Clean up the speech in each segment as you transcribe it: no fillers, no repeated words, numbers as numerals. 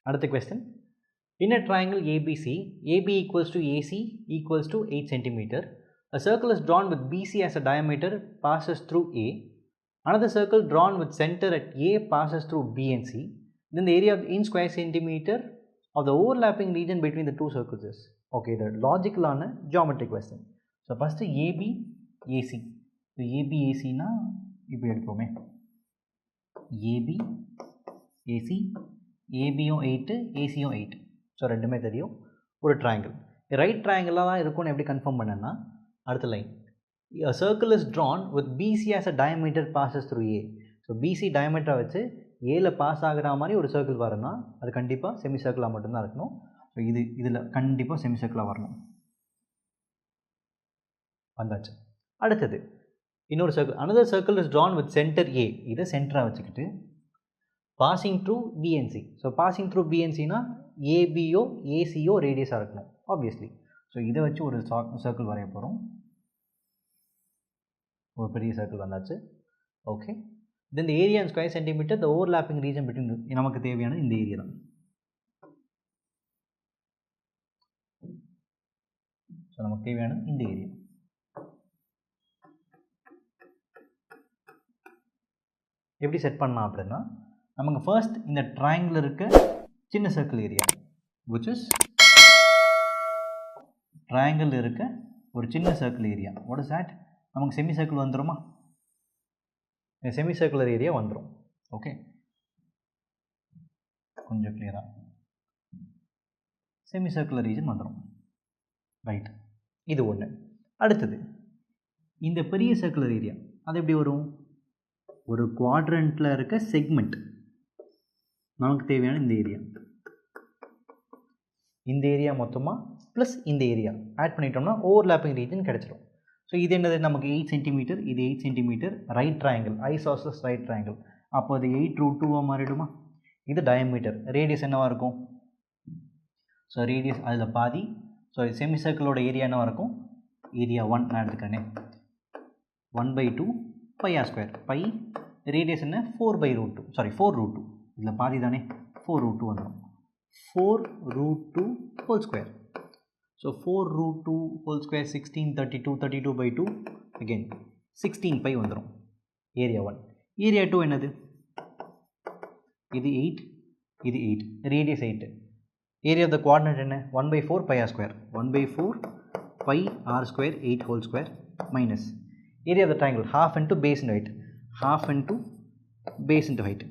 அடுத்த question. In a triangle ABC, AB equals to AC equals to 8 cm. A circle is drawn with BC as a diameter passes through A. Another circle drawn with center at A passes through B and C. Then the area of in square centimeter of the overlapping region between the two circles is. Okay, the logical on a geometry question. So first AB AC. So AB AC na ipo edukome. AB AC AB 8 AC 8. So ரெண்டுமே தெரியும். ஒரு triangle right ட்ரையாங்கிளாக தான் இருக்கும்னு எப்படி confirm பண்ணேன்னா அடுத்த line circle is drawn with PC as a diameter passes through A. So PC டயமீட்டரை வச்சு ஏல பாஸ் ஆகிற மாதிரி ஒரு சர்க்கிள் வரணும்னா அது கண்டிப்பாக செமி சர்க்கிளாக மட்டும்தான் இருக்கணும். ஸோ இதில் கண்டிப்பாக செமி சர்க்கிளாக வரணும். வந்தாச்சு. அடுத்தது இன்னொரு circle another circle is drawn with center A. இதை சென்டராக வச்சுக்கிட்டு passing through B and C. So passing through பிஎன்சினா ஏபியோ ஏசியோ ரேடியஸாக இருக்கணும் ஆப்வியஸ்லி. ஸோ இதை வச்சு ஒரு சர்க்கிள் வரைய போகிறோம். ஒரு பெரிய சர்க்கிள் வந்தாச்சு. Okay, then the area in square centimetre the overlapping region between நமக்கு தேவையான இந்த ஏரியா தான். ஸோ நமக்கு தேவையான இந்த ஏரியா. எப்படி செட் பண்ணலாம் அப்படின்னா நமக்கு ஃபர்ஸ்ட் இந்த ட்ரையாங்கிள் இருக்க சின்ன circle area which is triangle இருக்க ஒரு சின்ன circle area. What is that? நமக்கு செமி சர்க்கிள் வந்துருமா? செமி சர்க்குலர் ஏரியா வந்துடும். ஓகே, கொஞ்சம் கிளியராக செமி சர்க்குலர் ரீஜன் வந்துடும். ரைட், இது ஒன்று. அடுத்தது இந்த பெரிய சர்க்குலர் ஏரியா அது எப்படி வரும்? ஒரு குவாட்ரண்ட்டில் இருக்க செக்மெண்ட் நமக்கு தேவையான இந்த ஏரியா. இந்த ஏரியா மொத்தமாக ப்ளஸ் இந்த ஏரியா ஆட் பண்ணிட்டோம்னா ஓவர்லாப்பிங் ரீஜன் கிடச்சிடும். ஸோ இது என்னது? நமக்கு 8 சென்டிமீட்டர், இது 8 சென்டிமீட்டர் ரைட் ட்ரையாங்கிள், ஐசோசஸ் ரைட் ட்ரையாங்கிள். அப்போ அது 8√2 மாறிடுமா? இது டயமீட்டர். ரேடியஸ் என்னவாக இருக்கும்? ஸோ ரேடியஸ் அதில் பாதி. ஸோ செமி சர்க்கிளோட ஏரியா என்னவாக இருக்கும்? ஏரியா 1 நான் எடுத்துக்கிறேன். 1/2 πr². பை ரேடியஸ் என்ன? 4/√2. சாரி 4√2. இதில் பாதி தானே, 4√2 வந்துடும். 4√2 whole square. So 4√2 whole square 16, 32, 32/2 again 16 by வந்துடும். ஏரியா 1. ஏரியா 2 என்னது? இது 8, இது 8, radius 8. Area of the quadrant என்ன? 1/4 πr². 1/4 πr², 8 whole square minus area of the triangle half into base into height, half into base into height.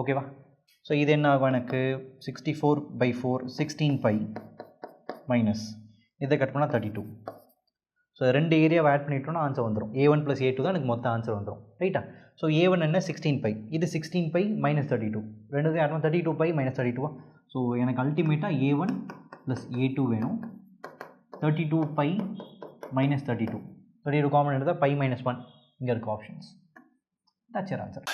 ஓகேவா? So இது என்ன ஆகும்? எனக்கு 64/4 16 பை மைனஸ் இதை கட் பண்ணால் 32. ஸோ ரெண்டு ஏரியாவை ஆட் பண்ணிட்டோம்னா ஆன்சர் வந்துடும். A1 + A2 தான் எனக்கு மொத்த ஆன்சர் வந்துடும். ரைட்டா? ஸோ A1 என்ன? 16 பை, இது 16 பை மைனஸ் 32. ரெண்டு ஆட் பண்ணால் 32 பை மைனஸ் 32. ஸோ எனக்கு அல்டிமேட்டாக A1 + A2 வேணும். 32 பை மைனஸ் 32. 32 காமன் எடுத்தால் பை -1 இங்கே இருக்க ஆப்ஷன்ஸ். That's your answer.